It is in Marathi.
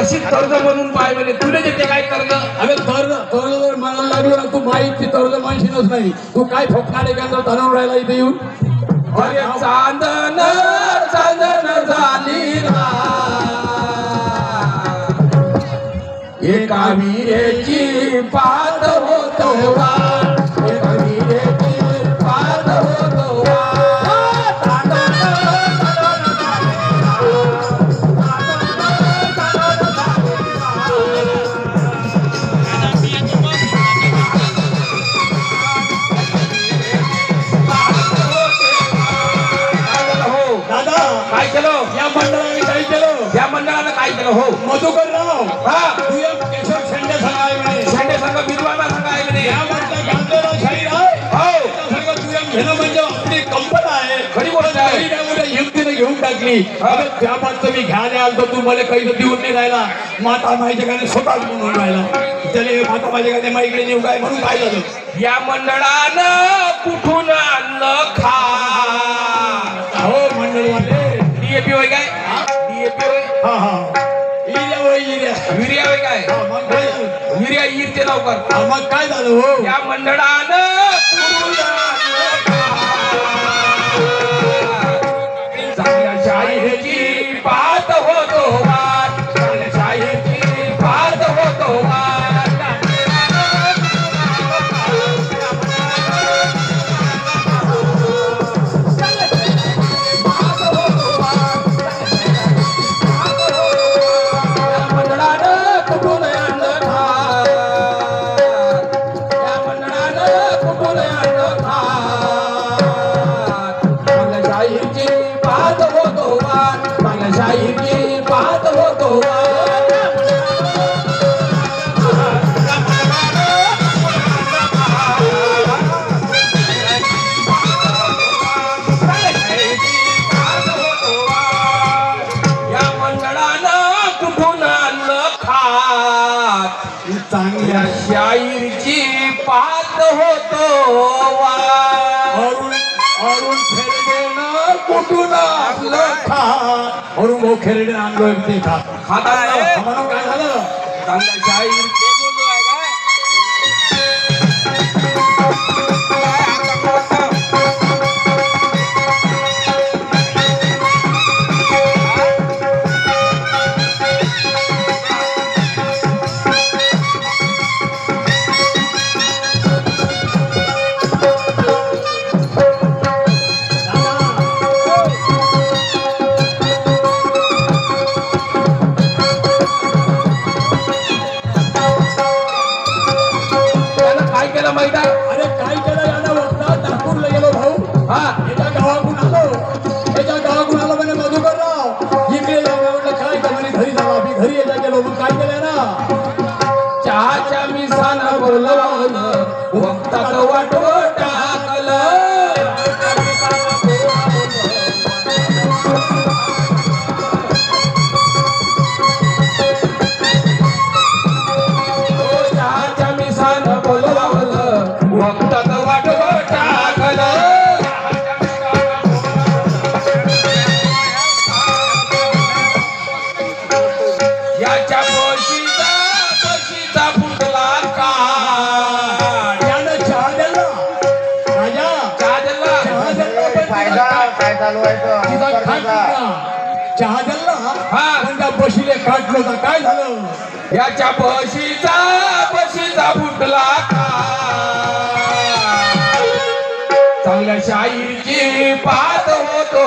अशी कर्ज म्हणून पाय म्हणे तुला देते काय कर्ज? अरे कर्ज जर म्हणायला लागलो ना तू माहिती कर्ज मानशीलच नाही. तू काय ठोकणारे का तणाव राहिला इथे येऊन? अरे चांदन चांदन झाली एका विरेची पात होतो एका विरेची पात होतो काय केलं या मंडळाने काय केलं? या मंडळानं काय केलं? हो मधुकरराव हा तू एक केशव शेंडे सांगाय म्हणे शेंडे संघ विद्वाना संघ आहे म्हणे. या म्हटलं गांधीराव शाहीर आहे हो त्याच्या संग तू एक घेणं म्हणजे आपली कल्पना आहे. खरी गोष्ट आहे. तरी काय मोठ्या हिमतीने घेऊन टाकली. अरे त्या बाबत मी घ्यायला आलो तू मला काही देऊन नाही राहिला. माता माहिती का स्वतःच म्हणून राहिला त्याला माता माहिती का माझ्या इकडे नेऊ काय म्हणून काय झालं? या मंडळानं कुठून आणलं खा हो मंडळवाले डीएपी होय काय? डीएपी होय हा हा इऱ्या होय इऱ्या युरिया होय काय? हा, मग काय झालं? युरिया येते लवकर. हा, मग काय झालं हो? या मंडळानं कुठून आणलं खा? चांगल्या शाहीची पात होतो वाट चांगल्या शाहीची पात होतो वाट चांगल्या शाहीरची पात होतो अरुण अरुण खेरडेनं कुठून आपलं खा अरुण भाऊ खेरडे आणलो ते खा खाता म्हणून काय झालं? चांगल्या शाहीर माहित आहे? अरे काय केलं यानं वक्ता नागपूरला गेलो भाऊ हा एका गावातून आलो म्हणे मधुकरराव इकडे या म्हटलं काय का म्हणे घरी जावा मी घरी येता गेलो मग काय केलं ना चहाच्या मिसानं बोलवलं वक्तात वाटो टाकलं चहाच्या मिसानं बोलवलं वक्तात वाटो टाकलं याच्या बशीचा फुटला का यानं चहा दिला राजा चहा दिला चहा दिला पण फायदा काय चालू आहे तो? तिचा खाट फुटला. चहा दिला हा. पण त्या बशीले काटलं होता काय झालं? याच्या बशीचा फुटला का चांगल्या शाहीरची पात होतो